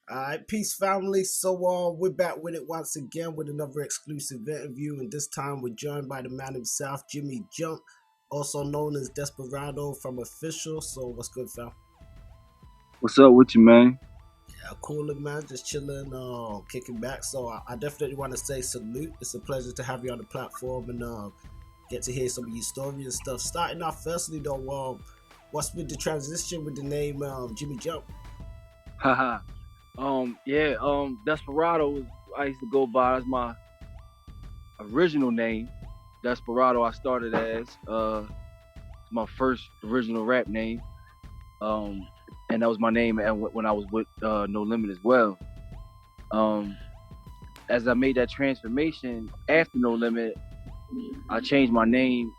All right, peace, family. So, we're back with it once again with another exclusive interview, and this time we're joined by the man himself, Jimmy Jump, also known as Desperado from Official. So, what's good, fam? What's up with you, man? Yeah, cooling, man. Just chilling, kicking back. So, I definitely want to say salute. It's a pleasure to have you on the platform and get to hear some of your stories and stuff. Starting off, firstly, though, what's with the transition with the name Jimmy Jump? Haha. Yeah, Desperado I used to go by as my original name. Desperado I started as my first original rap name. Um and that was my name when I was with No Limit as well. Um as I made that transformation after No Limit, I changed my name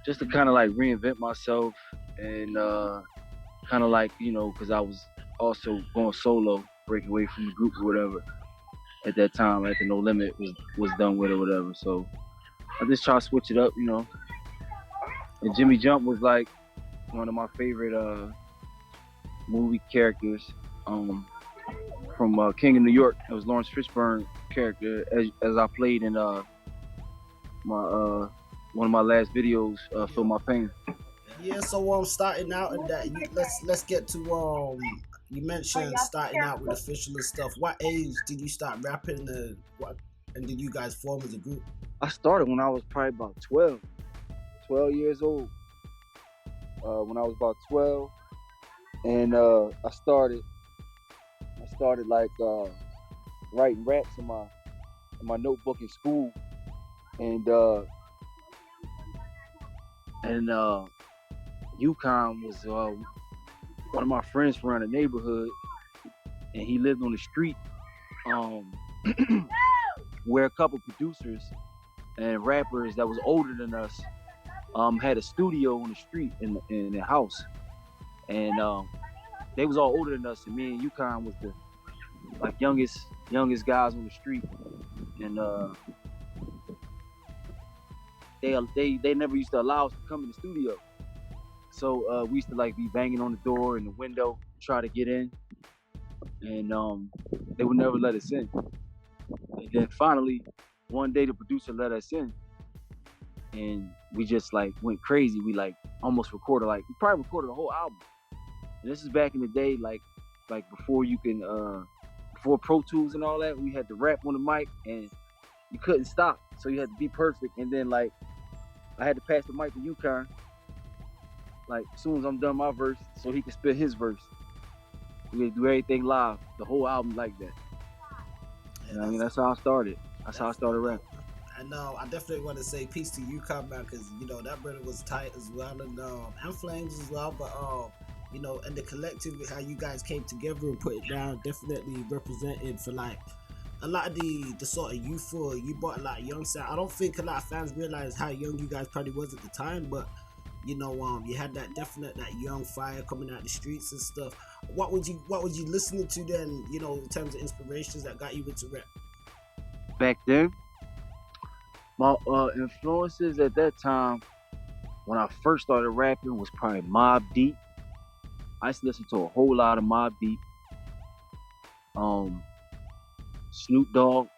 just to kind of like reinvent myself and kind of like, cuz I was also going solo, break away from the group or whatever. At that time after No Limit was done with or whatever. So I just try to switch it up. And Jimmy Jump was like one of my favorite movie characters um from King of New York. It was Lawrence Fishburne character as I played in my one of my last videos, Feel My Pain. Yeah, so starting out and that let's get to you mentioned starting out with official and stuff. What age did you start rapping and what and did you guys form as a group? I started when I was probably about 12 years old. When I was about 12, and I started like writing raps in my notebook in school, and and UConn was one of my friends from around the neighborhood, and he lived on the street um, where a couple producers and rappers that was older than us had a studio on the street in the house, and they was all older than us, and me and UConn was the like youngest guys on the street, and they never used to allow us to come in the studio. So we used to like be banging on the door and the window, try to get in, and they would never let us in. And then finally, one day the producer let us in, and we just like went crazy. We like almost recorded we probably recorded a whole album. And this is back in the day, like before you can before Pro Tools and all that. We had to rap on the mic, and you couldn't stop, so you had to be perfect. And then like I had to pass the mic to UConn, like as soon as I'm done my verse, so he can spit his verse. We had to do everything live, the whole album like that. Yeah, And I mean, that's how I started. That's how I that's started rapping. and I definitely want to say peace to you, man, because that brother was tight as well, and Flames as well. But and the collective, how you guys came together and put it down, definitely represented for like a lot of the sort of youthful. You brought a lot of young sound. I don't think a lot of fans realize how young you guys probably was at the time, but you had that definite that young fire coming out the streets and stuff. What was you listening to then? In terms of inspirations that got you into rap. Back then, my influences at that time when I first started rapping was probably Mobb Deep. I used to listen to a whole lot of Mobb Deep, um, Snoop Dogg,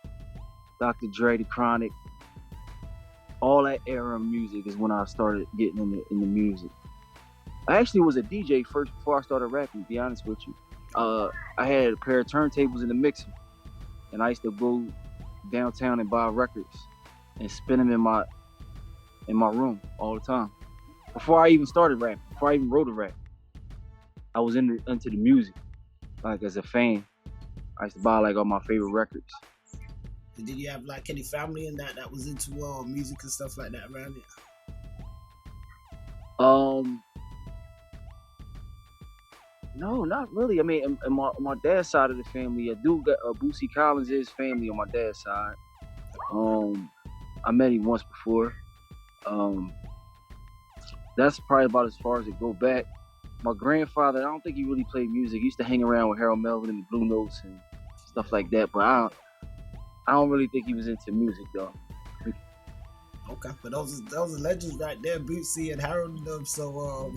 Dr. Dre, the Chronic. All that era of music is when I started getting in the music. I actually was a DJ first before I started rapping. To be honest with you, I had a pair of turntables in the mixer, and I used to go downtown and buy records and spin them in my room all the time. Before I even started rapping, before I even wrote a rap, I was into the music. Like as a fan, I used to buy like all my favorite records. Did you have like any family in that was into music and stuff like that around it? Um, no, not really. I mean, in my dad's side of the family, I do got Boosie Collins is family on my dad's side. Um, I met him once before. Um, that's probably about as far as it go back. My grandfather, I don't think he really played music. He used to hang around with Harold Melvin and the Blue Notes and stuff like that. But I don't really think he was into music though. Okay, but those are legends right there, Bootsy and Harold and them. So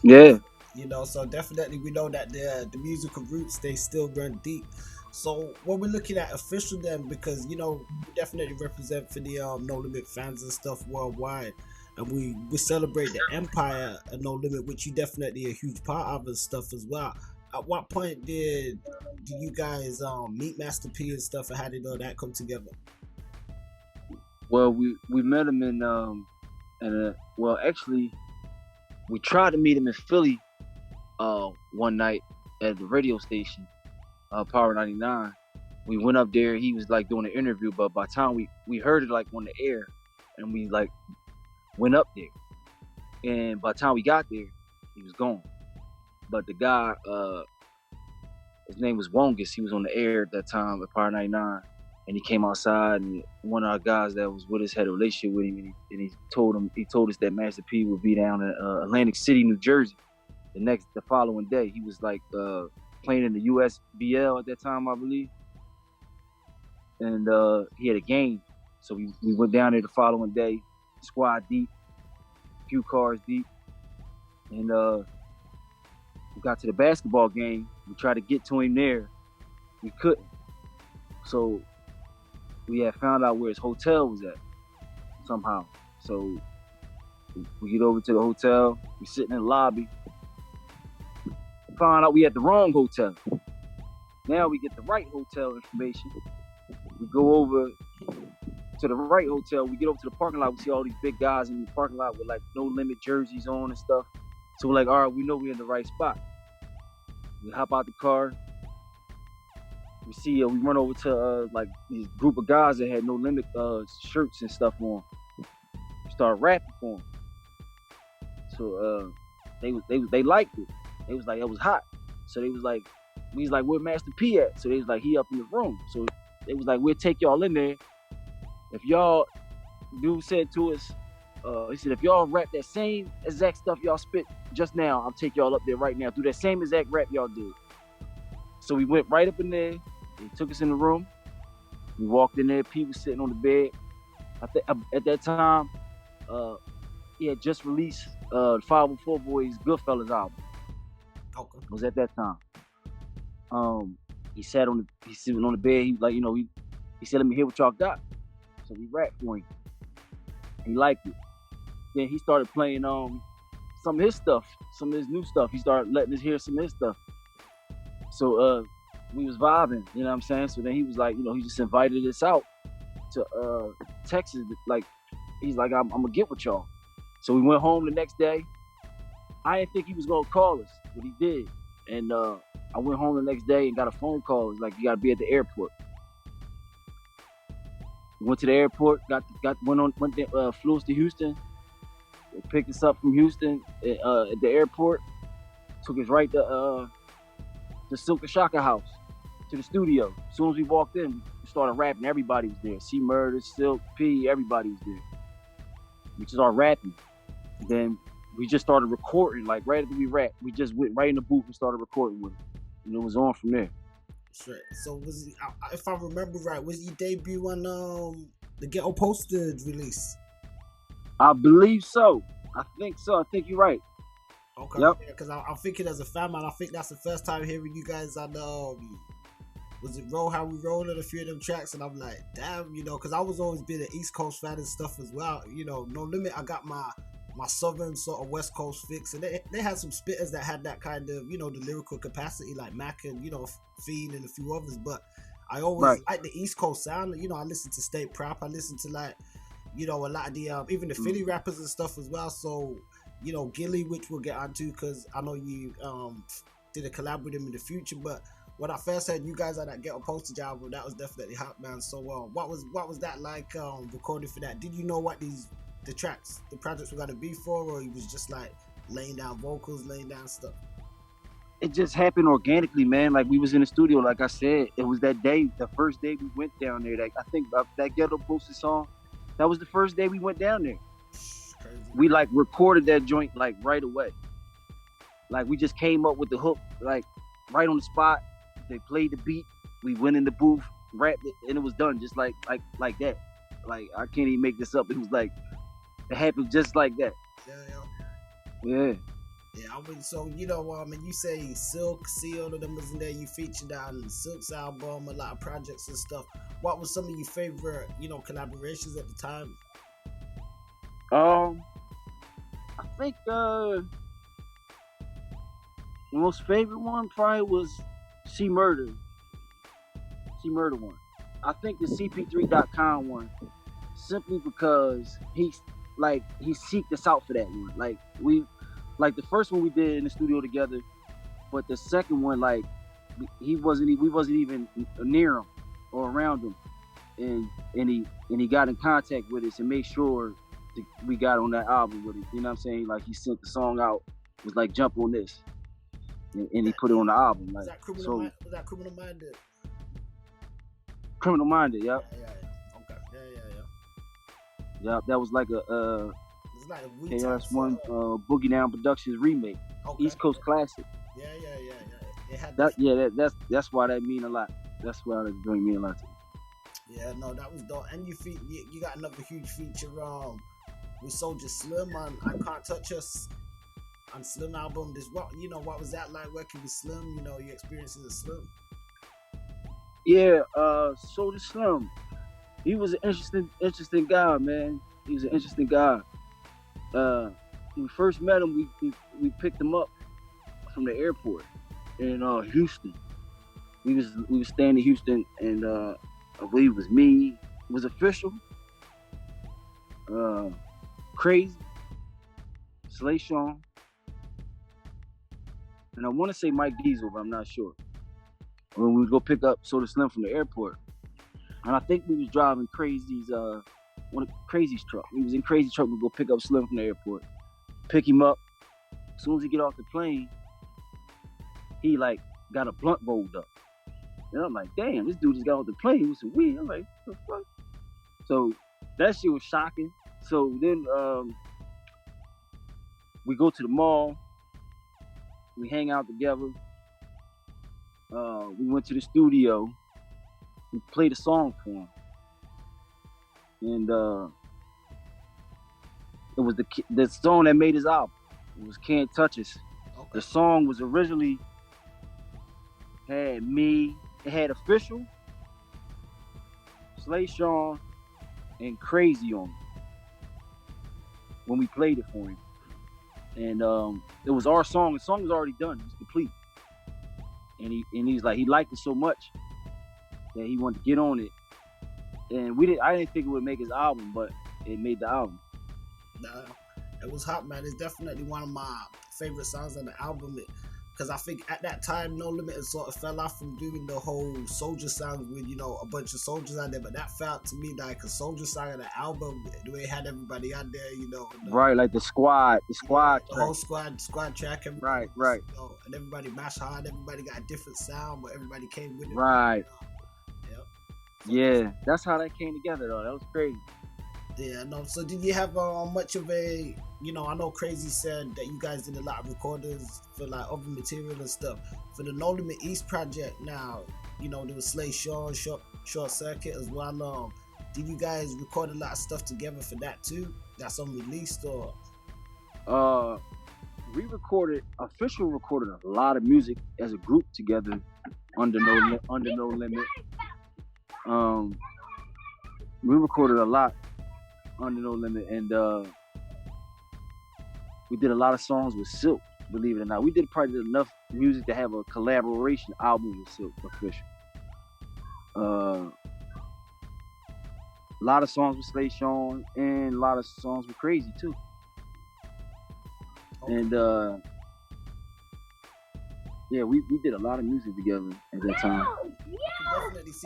Yeah. You know, so definitely we know that the musical roots they still run deep. So when we're looking at Official then, because you know we definitely represent for the No Limit fans and stuff worldwide, and we celebrate the Empire and No Limit, which you definitely a huge part of and stuff as well. At what point do you guys meet Master P and stuff, and how did all that come together? Well, we met him in and well, actually, we tried to meet him in Philly one night at the radio station, Power 99. We went up there. He was like doing an interview, but by the time we heard it like on the air, and we like went up there, and by the time we got there, he was gone. But the guy, his name was Wongus. He was on the air at that time at Power 99, and he came outside, and one of our guys that was with us had a relationship with him, and he told us that Master P would be down in Atlantic City, New Jersey, the following day. He was like playing in the USBL at that time, I believe, and he had a game, so we went down there the following day, squad deep, few cars deep, and we got to the basketball game. We tried to get to him there, we couldn't. So we had found out where his hotel was at somehow. So we get over to the hotel. We sitting in the lobby. Found out we had the wrong hotel. Now we get the right hotel information. We go over to the right hotel. We get over to the parking lot. We see all these big guys in the parking lot with like No Limit jerseys on and stuff. So we're like, all right, we know we're in the right spot. We hop out the car. We see, we run over to like these group of guys that had No Limit shirts and stuff on. We started rapping for them. So they liked it. They was like, it was hot. So they was like, we was like, where Master P at? So they was like, he up in the room. So they was like, we'll take y'all in there. If y'all, dude said to us, he said, if y'all rap that same exact stuff y'all spit just now, I'll take y'all up there right now. Do that same exact rap y'all did. So we went right up in there. They took us in the room. We walked in there. P was sitting on the bed. I think at that time, he had just released the 504 Boys Goodfellas album. Okay. It was at that time. He's sitting on the bed. He like, he said, let me hear what y'all got. So we rapped for him. He liked it. Then he started playing some of his stuff, some of his new stuff. He started letting us hear some of his stuff. So we was vibing, you know what I'm saying? So then he was like, he just invited us out to Texas. Like, he's like, I'm gonna get with y'all. So we went home the next day. I didn't think he was gonna call us, but he did. And I went home the next day and got a phone call. It's like, you gotta be at the airport. We went to the airport, flew us to Houston. They picked us up from Houston at the airport. Took us right to the Silk and Shaka house, to the studio. As soon as we walked in, we started rapping. Everybody was there. C Murder, Silk, P, everybody was there. We just started rapping. Then we just started recording. Like right after we rapped, we just went right in the booth and started recording with it. And it was on from there. Sure. So was he, if I remember right, was your debut on the Ghetto Postage release? I believe so. I think so. I think you're right. Okay. Yep. Because I'm thinking as a fan man, I think that's the first time hearing you guys on was it Roll How We Roll and a few of them tracks, and I'm like, damn, because I was always been an East Coast fan and stuff as well. No limit. I got my southern sort of West Coast fix, and they had some spitters that had that kind of the lyrical capacity like Mac and Fiend and a few others, but I always like the East Coast sound. I listen to State Prop, I listen to like a lot of the even the Philly rappers and stuff as well. So Gillie, which we'll get onto because I know you did a collab with him in the future, but when I first heard you guys on that Ghetto Postage album, that was definitely hot, man. So what was that like recording for that? Did you know what the projects were gonna be for, or he was just like laying down vocals, laying down stuff? It just happened organically, man. Like we was in the studio, like I said, it was that day, the first day we went down there. Like I think that Ghetto Postage song, that was the first day we went down there. Crazy. We like recorded that joint like right away. Like we just came up with the hook, like right on the spot. They played the beat. We went in the booth, rapped it, and it was done just like that. Like I can't even make this up. It was like it happened just like that. Yeah. Yeah, I would. So and you say Silk, Seal, of them was in there. You featured on Silk's album, a lot of projects and stuff. What was some of your favorite, collaborations at the time? I think the most favorite one probably was C Murder. C Murder one. I think the CP3.com one, simply because he seeked us out for that one. Like the first one we did in the studio together, but the second one, like we wasn't even near him or around him, and he got in contact with us and made sure we got on that album with it. You know what I'm saying? Like he sent the song out, was like jump on this, and he put it on the album. Like, was that Criminal Minded? Criminal Minded, yep. Yeah. Okay. Yeah. Yep, that was like a It's like a KRS-One Boogie Down Productions remake. Okay. East Coast classic. Yeah. It had That's why that mean a lot. That's why that joint mean a lot to me. Yeah, no, that was dope. And you got another huge feature with Soulja Slim on I Can't Touch Us on Slim album. What was that like working with Slim? Your experiences with Slim. Yeah, Soulja Slim. He was an interesting guy, man. He was an interesting guy. When we first met him, we picked him up from the airport in Houston. We was staying in Houston, and I believe it was me. It was Official, Crazy, Slay Sean, and I want to say Mike Diesel, but I'm not sure. When we would go pick up Soulja Slim from the airport, and I think we was driving Crazy's one of Crazy's truck. We was in Crazy's truck. We go pick up Slim from the airport, pick him up. As soon as he get off the plane, he like got a blunt rolled up, and I'm like, damn, this dude just got off the plane with some weed. I'm like, what the fuck? So that shit was shocking. So then we go to the mall. We hang out together. We went to the studio. We played a song for him, and it was the song that made his album. It was "Can't Touch Us." Okay. The song was originally had me. It had Official, Slay Sean, and Crazy on it when we played it for him, and it was our song. The song was already done. It was complete. And he's like, he liked it so much that he wanted to get on it. And I didn't think it would make his album, but it made the album. Nah, it was hot, man. It's definitely one of my favorite songs on the album. Because I think at that time, No Limit had sort of fell off from doing the whole Soulja songs with, a bunch of soldiers on there. But that felt to me like a Soulja song on the album, the way it had everybody on there, Right, like the squad track. The track. whole squad track. Right. And everybody mashed hard. Everybody got a different sound, but everybody came with it. Right. Yep. Yeah, that's how that came together, though. That was crazy. Yeah, no. So did you have much of a, I know Crazy said that you guys did a lot of recordings for like other material and stuff. For the No Limit East project now, there was Slay Sean, Short Circuit as well. Did you guys record a lot of stuff together for that too? That's unreleased or? We Official recorded a lot of music as a group together under No Limit. We recorded a lot under No Limit, and we did a lot of songs with Silk, believe it or not. We did probably enough music to have a collaboration album with Silk Official. A lot of songs with Slay Sean and a lot of songs with Crazy too. Okay. And yeah, we did a lot of music together at that time.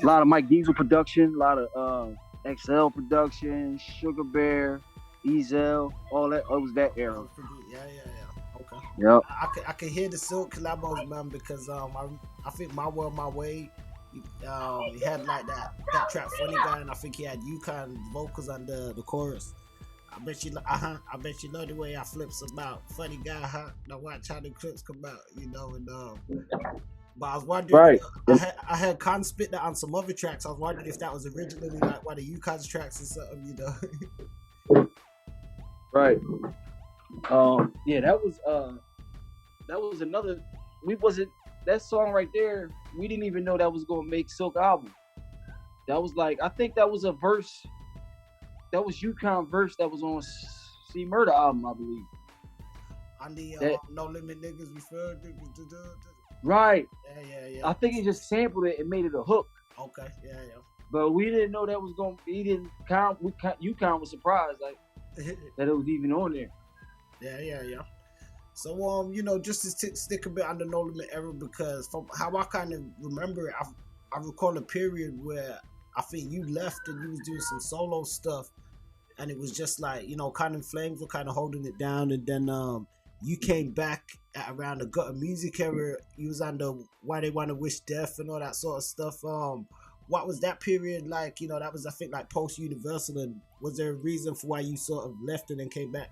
A lot of Mike Diesel production, a lot of XL production, Sugar Bear, Ezel, all that. It was that era. Yeah. Okay. Yep. I could hear the Silk collabos, man, because I think My World, My Way, he had like that track Funny Guy, and I think he had UConn vocals on the chorus. I bet you love the way I flips about Funny Guy, huh? Now watch how the clips come out, and but I was wondering, right. I had Con spit that on some other tracks. I was wondering if that was originally like one of UConn's tracks or something, Right. Yeah, that was that was another. We wasn't that song right there. We didn't even know that was gonna make Silk album. That was like I think that was a verse. That was UConn verse that was on C Murder album, I believe. On the That No Limit niggas referred to. right. Yeah. I think he just sampled it and made it a hook. Okay, yeah. But we didn't know that was gonna. He didn't count. UConn was surprised like that it was even on there. Yeah. So just to stick a bit on the No Limit era, because from how I kind of remember it, I recall a period where I think you left and you was doing some solo stuff, and it was just like kind of Flames were kind of holding it down, and then you came back at around the Gutter Music era. You was on the Why They Want to Wish Death and all that sort of stuff. What was that period like? That was I think like post Universal, and was there a reason for why you sort of left and then came back?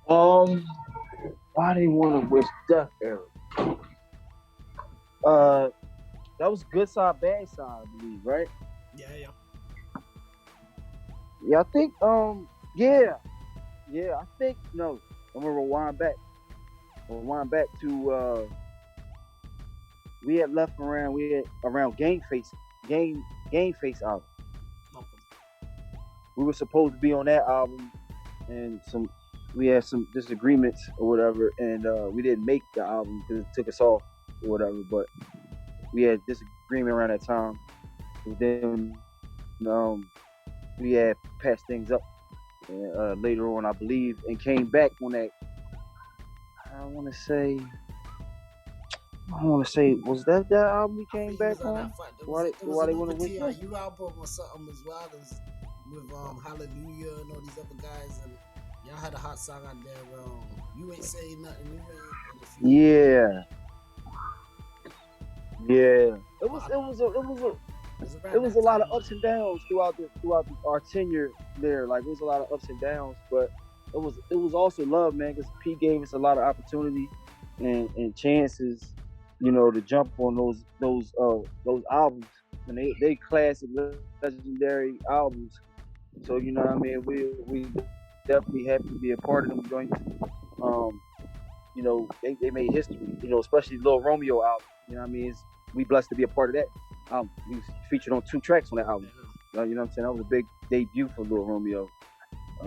Why They Want to Wish Death era? That was Good Side, Bad Side, I believe, right? Yeah. Yeah, I think. Yeah. I think no. I'm gonna rewind back. To we had left around. We had around Game Face album. Okay. We were supposed to be on that album, and we had some disagreements or whatever, and we didn't make the album because it took us off or whatever. But we had disagreement around that time. And then we had patched things up later on, I believe, and came back on that. I want to say, was that album we came back on? Why they want to win? You album or something as well as with Hallelujah and all these other guys, and y'all had a hot song out there. You ain't saying nothing. Yeah. It was a lot of ups and downs throughout our tenure there. Like it was a lot of ups and downs, but it was also love, man. Because P gave us a lot of opportunity and chances, to jump on those albums, and they classic, legendary albums. So what I mean, we definitely happy to be a part of them joints. They made history. Especially Lil Romeo album. What I mean, we blessed to be a part of that. We was featured on 2 tracks on that album. You know what I'm saying? That was a big debut for Lil Romeo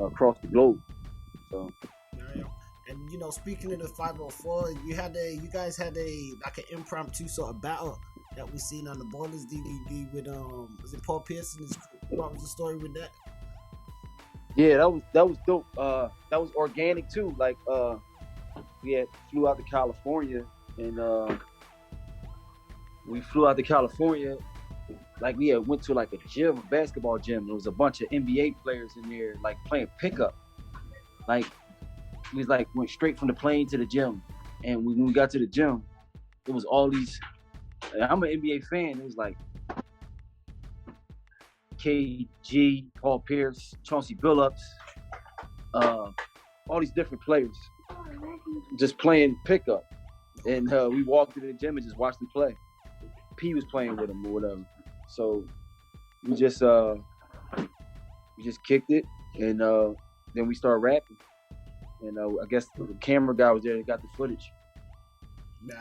across the globe. So. Yeah. And speaking of the 504, you guys had an impromptu sort of battle that we seen on the Ballers DVD with was it Paul Pierce and his crew? What was the story with that? Yeah, that was dope. That was organic too. Like we flew out to California, and we flew out to California. Like we had went to like a basketball gym. There was a bunch of NBA players in there, like playing pickup. Like we went straight from the plane to the gym, and when we got to the gym, it was all these. I'm an NBA fan. It was like KG, Paul Pierce, Chauncey Billups, all these different players just playing pickup. And we walked to the gym and just watched them play. P was playing with them or whatever. So we just kicked it, and then we started rapping. And I guess the camera guy was there and got the footage. Nah,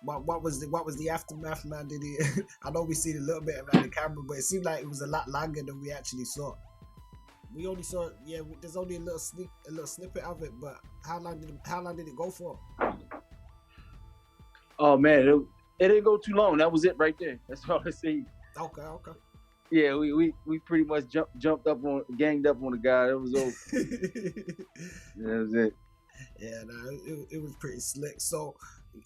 what was the aftermath, man? Did he? I know we seen a little bit around the camera, but it seemed like it was a lot longer than we actually saw. We only saw, there's only a little snippet of it, but how long did it go for? Oh man, it didn't go too long. That was it right there. That's all I see. Okay. Yeah, we pretty much ganged up on the guy. That was over. That was it. Yeah, it was pretty slick. So,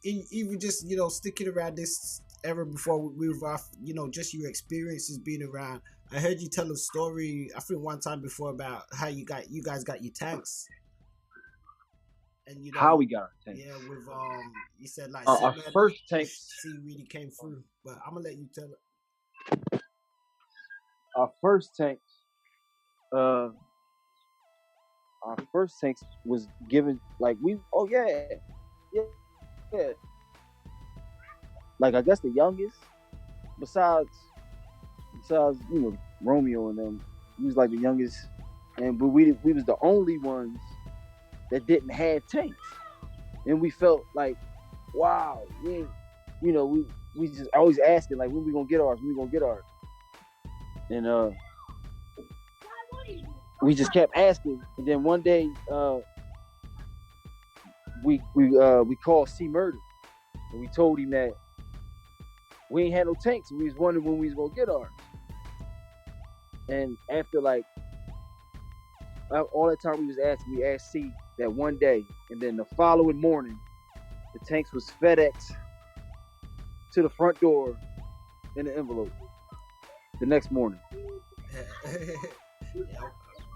even just sticking around this era before we move off, just your experiences being around. I heard you tell a story, I think one time before, about how you guys got your tanks. And how we got our tanks. Yeah, with you said like our first tanks really came through, but I'm gonna let you tell it. Our first tanks was given like like I guess the youngest besides Romeo and them, he was like the youngest, but we was the only ones that didn't have tanks. and we felt like, wow, we just always asking like, when we gonna get ours? When we gonna get ours? And we just kept asking, and then one day we called C Murder, and we told him that we ain't had no tanks, and we was wondering when we was gonna get ours. And after like all that time we was asking, we asked C that one day, and then the following morning, the tanks was FedEx to the front door in an envelope. The next morning. Yeah,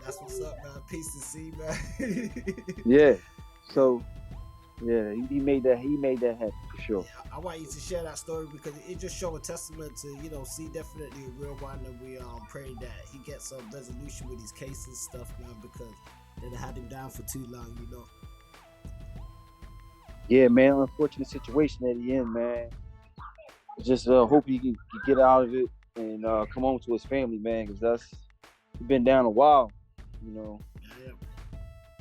that's what's up, man. Peace to C, man. Yeah. So, yeah, he made that happen for sure. Yeah, I want you to share that story because it just show a testament to C definitely a real one, and we pray that he gets some resolution with his cases stuff, man, because they had him down for too long. Yeah, man, unfortunate situation that he in, man. Just hope he can get out of it and come home to his family, man, because he's been down a while, Yeah.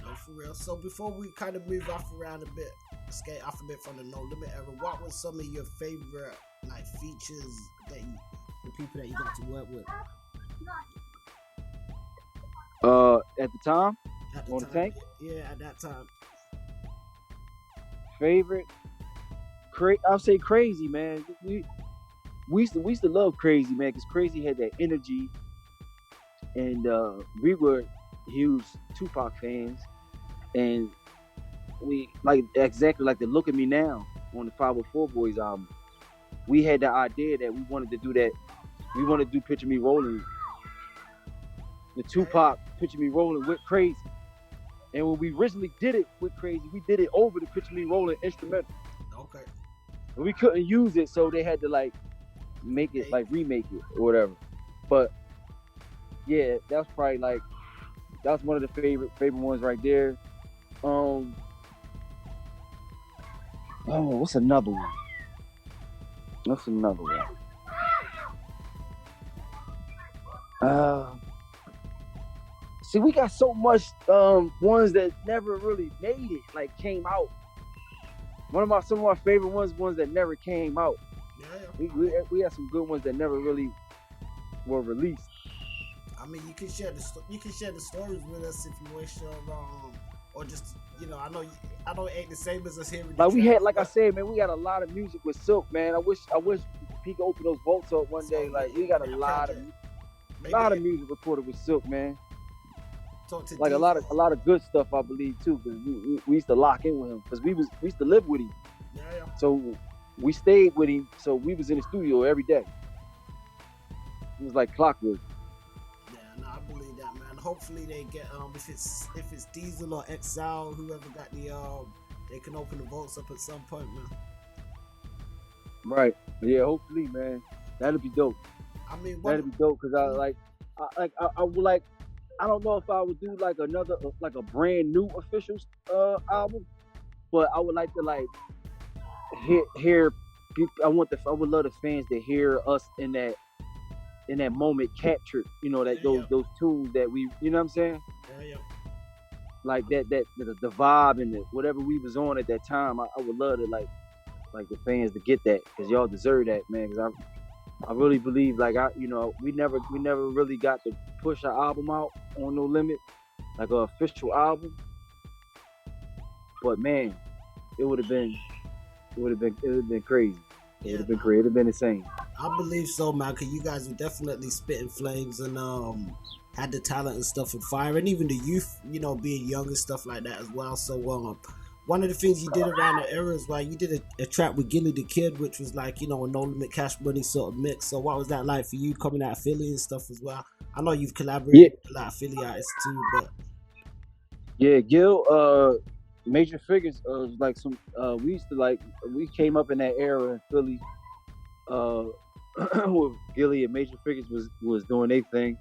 No, for real. So before we kind of move off around a bit, skate off a bit from the No Limit era, what was some of your favorite like features that the people that you got to work with? At the time? On the tank? Yeah, at that time. Favorite? I'll say Crazy, man. We used to love Crazy, man, because Crazy had that energy, and we were huge Tupac fans, and we like exactly like the Look at Me Now on the 504 Boys album. We had the idea that we wanted to do that. We wanted to do Picture Me Rolling, the Tupac Picture Me Rolling with Crazy. And when we originally did it with Crazy, we did it over the Picture Me Rolling instrumental. Okay. And we couldn't use it, so they had to like make it, like remake it or whatever. But yeah, that was probably like, that was one of the favorite ones right there. What's another one? See, we got so much ones that never really made it, like came out. Some of my favorite ones that never came out. Yeah. We had some good ones that never really were released. I mean, you can share the stories with us if you wish, or just I know it ain't the same as us hearing. Like we had, like I said, man, we got a lot of music with Silk, man. I wish he could open those vaults up one day. Like we got a lot of music recorded with Silk, man. Like a lot of good stuff, I believe too, because we used to lock in with him because we used to live with him. Yeah. So we stayed with him, so we was in the studio every day. It was like clockwork. Yeah, no, I believe that, man. Hopefully they get if it's Diesel or XL, whoever got the they can open the vaults up at some point, man. Right. Yeah, hopefully, man. That'd be dope. I mean, that'd be dope because I would like. I don't know if I would do like another like a brand new Official album, but I would like to like hear. I would love the fans to hear us in that moment captured. Those tunes that we. You know what I'm saying? Yeah. Like the vibe and whatever we was on at that time. I would love to like the fans to get that, because y'all deserve that, man. Because I really believe like we never really got to push our album out on No Limit, like an official album. But man, it would have been crazy. It would have been crazy. It would have been insane. I believe so, man, because you guys were definitely spitting flames and had the talent and stuff and fire, and even the youth, being young and stuff like that as well. So one of the things you did around the era is you did a track with Gillie the Kid, which was like, a No Limit Cash Money sort of mix. So what was that like for you coming out of Philly and stuff as well? I know you've collaborated with a lot of Philly artists too, but yeah, Gil, Major Figures was like some. We used to like, we came up in that era in Philly. With Gillie and Major Figures was doing their thing,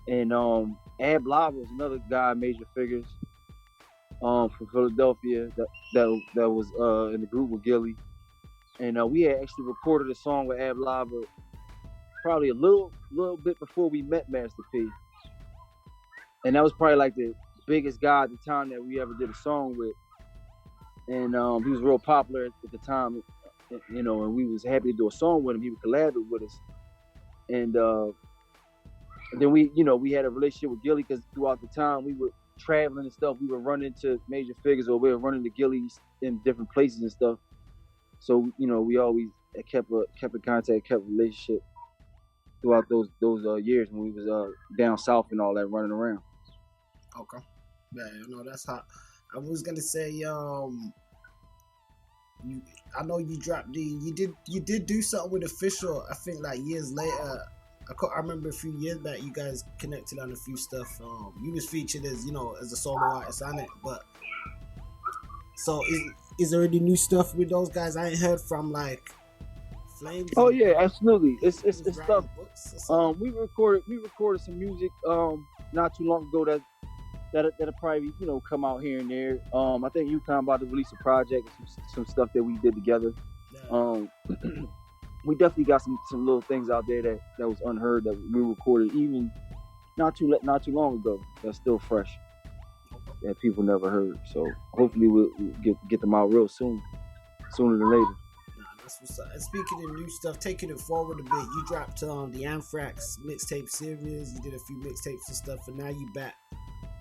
and Ab Lava was another guy, Major Figures. From Philadelphia that was in the group with Gillie, and we had actually recorded a song with Ab Lava probably a little bit before we met Master P, and that was probably like the biggest guy at the time that we ever did a song with. and he was real popular at the time, you know, and we was happy to do a song with him. He would collaborate with us, and then we, you know, we had a relationship with Gillie because throughout the time we were traveling and stuff, we would run into major figures or we were running into Gillies in different places and stuff. So, you know, we always kept in contact, kept a relationship throughout those years when we was down south and all that running around. Okay. Yeah, you know, that's how I was gonna say. You, I know you dropped you did do something with Official. I think like years later. I remember a few years back you guys connected on a few stuff. You was featured as, you know, as a solo artist on it. But so is there any new stuff with those guys? I ain't heard from like Flames. Oh yeah, absolutely. It's stuff. We recorded some music not too long ago that'll probably, you know, come out here and there. I think UConn about to release a project, some stuff that we did together. Yeah. We definitely got some little things out there that was unheard that we recorded even not too long ago. That's still fresh that people never heard. So hopefully we'll get them out real soon, sooner than later. That's what's up. And speaking of new stuff, taking it forward a bit, you dropped the Anthrax mixtape series. You did a few mixtapes and stuff, and now you back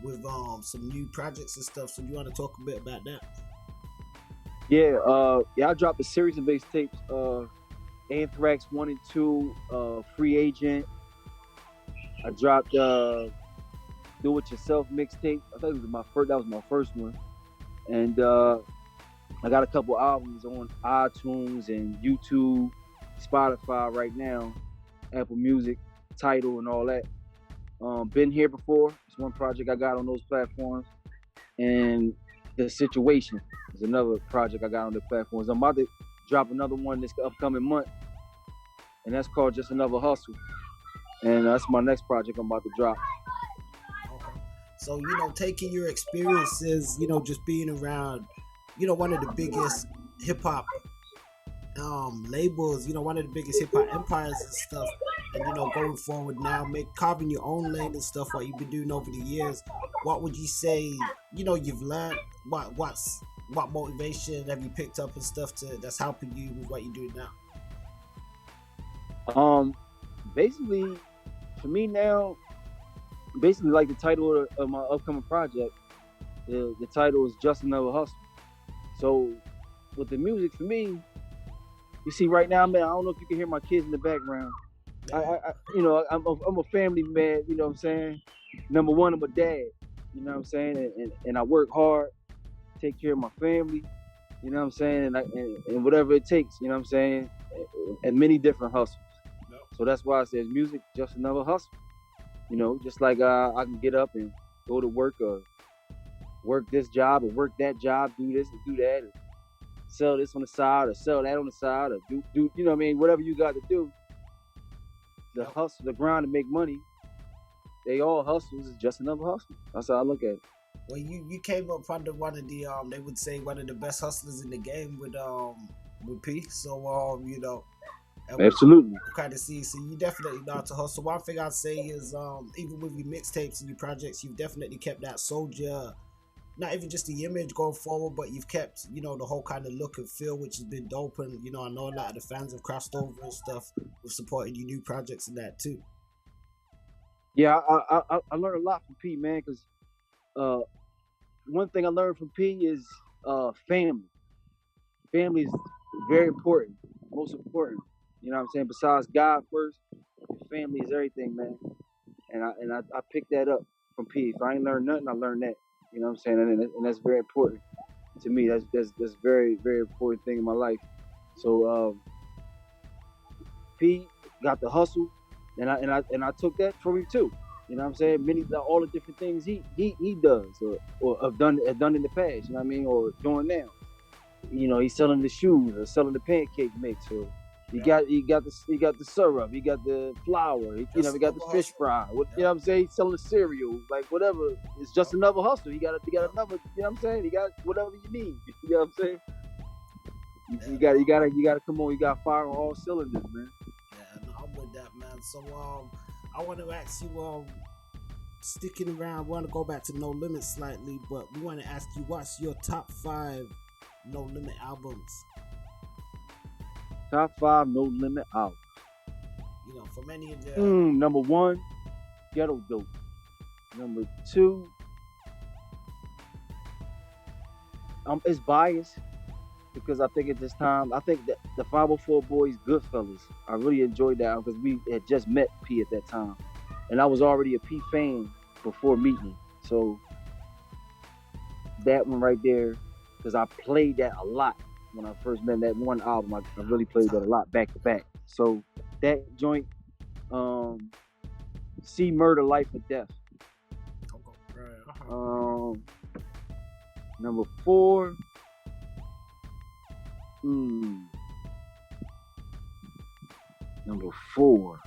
with some new projects and stuff. So you want to talk a bit about that? Yeah, I dropped a series of mixtapes. Anthrax 1 and 2, Free Agent. I dropped Do It Yourself mixtape. I think that was my first one. And I got a couple albums on iTunes and YouTube, Spotify right now, Apple Music, Tidal and all that. Been Here Before. It's one project I got on those platforms. And The Situation is another project I got on the platforms. I'm about to drop another one this upcoming month, and that's called Just Another Hustle, and that's my next project I'm about to drop. Okay. So, you know, taking your experiences, you know, just being around, you know, one of the biggest hip-hop labels, you know, one of the biggest hip-hop empires and stuff, and, you know, going forward now, carving your own lane and stuff, what you've been doing over the years, what would you say, you know, you've learned, what motivation have you picked up and stuff that's helping you with what you're doing now? Basically, for me now, basically like the title of my upcoming project, the title is Just Another Hustle. So with the music, for me, you see right now, man, I don't know if you can hear my kids in the background. I you know, I'm a family man, you know what I'm saying? Number one, I'm a dad, you know what I'm saying? And I work hard, take care of my family, you know what I'm saying? And whatever it takes, you know what I'm saying? And many different hustles. Yep. So that's why I said music, just another hustle. You know, just like I can get up and go to work or work this job or work that job, do this and do that, and sell this on the side or sell that on the side, or do you know what I mean? Whatever you got to do. The hustle, the grind to make money, they all hustles. Is just another hustle. That's how I look at it. Well, you came up under one of the they would say one of the best hustlers in the game with P. So you know, absolutely. We kind of see. So you definitely know how to hustle. One thing I'd say is even with your mixtapes and your projects, you've definitely kept that Soulja. Not even just the image going forward, but you've kept, you know, the whole kind of look and feel, which has been dope. And, you know, I know a lot of the fans have crossed over and stuff with supporting your new projects and that too. Yeah, I learned a lot from P, man, because one thing I learned from P is family. Family is very important, most important. You know what I'm saying? Besides God first, family is everything, man. And I picked that up from P. If I ain't learned nothing, I learned that. You know what I'm saying? And that's very important to me. That's very, very important thing in my life. So P got the hustle, and I took that from him too. You know what I'm saying? All the different things he does or have done in the past. You know what I mean? Or doing now. You know, he's selling the shoes or selling the pancake mix, or he got the syrup, he got the flour, he got the fish fry. You know what I'm saying? He's selling the cereal, like whatever. It's just another hustle. He got another. You know what I'm saying? He got whatever you need. You know what I'm saying? You gotta come on. You got fire on all cylinders, man. Yeah, no, I'm with that, man. So I want to ask you, sticking around. I want to go back to No Limit slightly, but we want to ask you, what's your top 5 No Limit albums? Top 5 No Limit albums. You know, for many of the Number 1, Ghetto Dope. Number 2, it's biased because I think at this time, I think that the 504 Boys, Goodfellas, I really enjoyed that because we had just met P at that time, and I was already a P fan before meeting. So that one right there, because I played that a lot when I first met that one album. I really played that a lot back to back. So that joint, See Murder, Life or Death. Number 4. Number 4.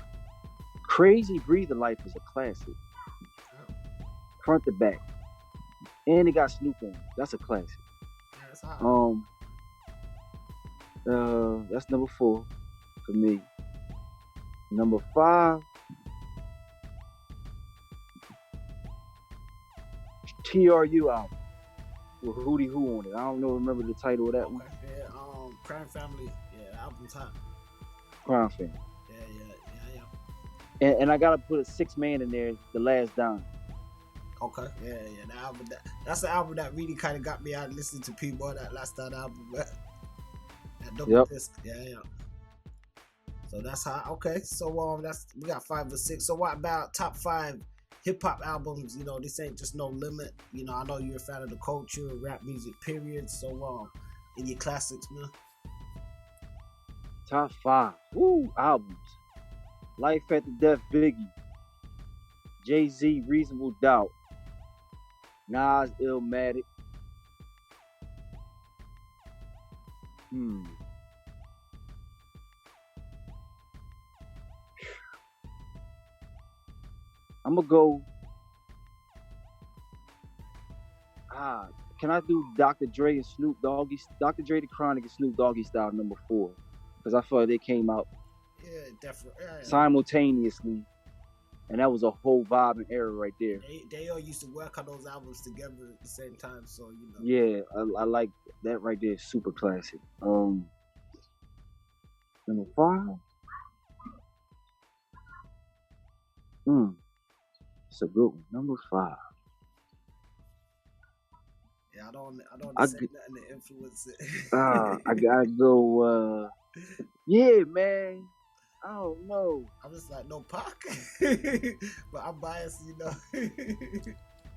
Crazy Breather Life is a classic. Front to back. And it got Snoop on it. That's a classic. That's number 4 for me. Number 5. TRU album with Hootie Who on it. I don't remember the title of that one. Yeah, Crime Family. Yeah, album top. Crime Family. Yeah. And I gotta put a 6 man in there, The Last Dime. Okay. Yeah. The album that's the album that really kind of got me out listening to P-Boy, that Last Dime album. That double disc. Yeah. So that's how. Okay. So we got 5 or 6. So what about top 5 hip hop albums? You know, this ain't just No Limit. You know, I know you're a fan of the culture, rap music, period. So in your classics, man. Top 5 albums: Life After Death, Biggie. Jay-Z, Reasonable Doubt. Nas, Illmatic. I'm gonna go. Can I do Dr. Dre and Snoop Doggy? Dr. Dre, the Chronic, and Snoop Doggy Style, number 4, because I feel like they came out definitely simultaneously, and that was a whole vibe and era right there. They all used to work on those albums together at the same time, so you know. Yeah, I like that right there. Super classic. Number 5. It's a good one. Number 5. Yeah, I don't say nothing to influence it. I gotta go. Yeah, man. I don't know. I'm just like, no Pac. But I'm biased, you know.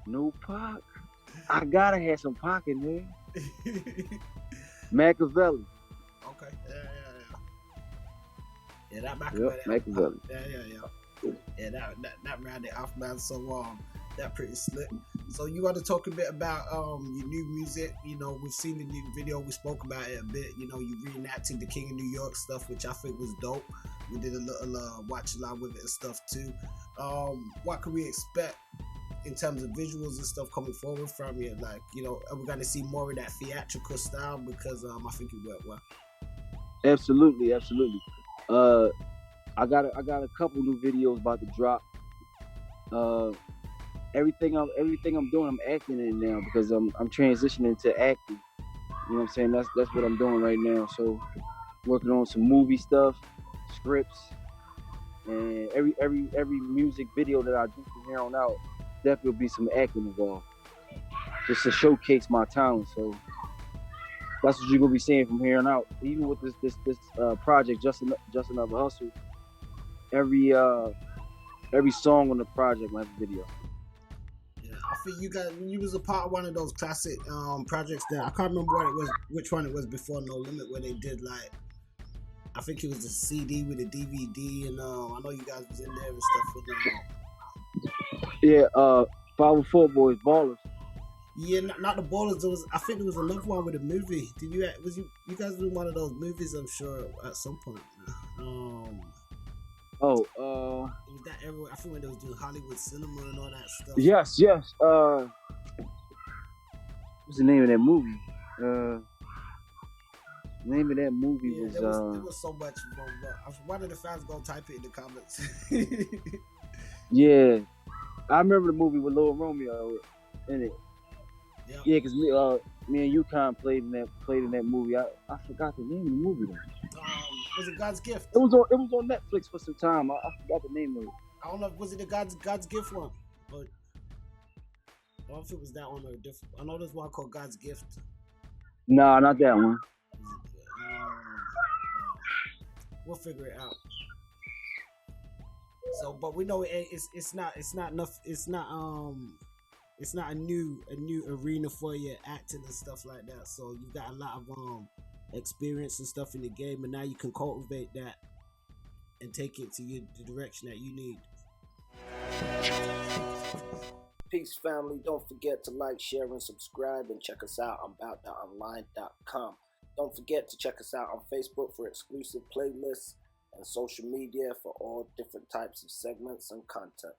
No Pac. I gotta have some Pac in there. Machiavelli. Okay. Yeah, that Machiavelli. Yep, Machiavelli. Yeah, that rounded off, man. So that pretty slick. So you want to talk a bit about your new music? You know, we've seen the new video. We spoke about it a bit. You know, you reenacted the King of New York stuff, which I think was dope. We did a little watch along with it and stuff too. What can we expect in terms of visuals and stuff coming forward from you? Like, you know, are we going to see more of that theatrical style? Because I think it went well. Absolutely. I got a couple new videos about to drop. Everything I'm doing, I'm acting in now because I'm transitioning to acting. You know what I'm saying? That's what I'm doing right now. So working on some movie stuff, scripts, and every music video that I do from here on out, definitely will be some acting involved, just to showcase my talent. So that's what you're gonna be seeing from here on out. Even with this project, Just Another Hustle, every song on the project will have a video. I think you was a part of one of those classic projects that I can't remember what it was, which one it was before No Limit, where they did like, I think it was the CD with the DVD, and I know you guys was in there and stuff with them. Yeah, 504 Boys, Ballers. Yeah, not the Ballers. I think there was another one with a movie. You guys doing one of those movies? I'm sure at some point. Was that everywhere? I think when they was doing Hollywood cinema and all that stuff. Yes. What's the name of that movie? The name of that movie was. There was so much. One of the fans gonna type it in the comments. Yeah, I remember the movie with Lil Romeo in it. Yeah. Yeah, cause me and UConn played in that movie. I forgot the name of the movie though. Was it God's Gift? It was on Netflix for some time. I forgot the name of it. I don't know. Was it the God's Gift one? Or I don't know if it was that one or a different. I know there's one called God's Gift. Nah, not that one. We'll figure it out. So, but we know it's not enough. It's not a new arena for your acting and stuff like that. So you got a lot of experience and stuff in the game, and now you can cultivate that and take it to the direction that you need. Peace, family. Don't forget to like, share, and subscribe, and check us out on aboutthatonline.com. Don't forget to check us out on Facebook for exclusive playlists and social media for all different types of segments and content.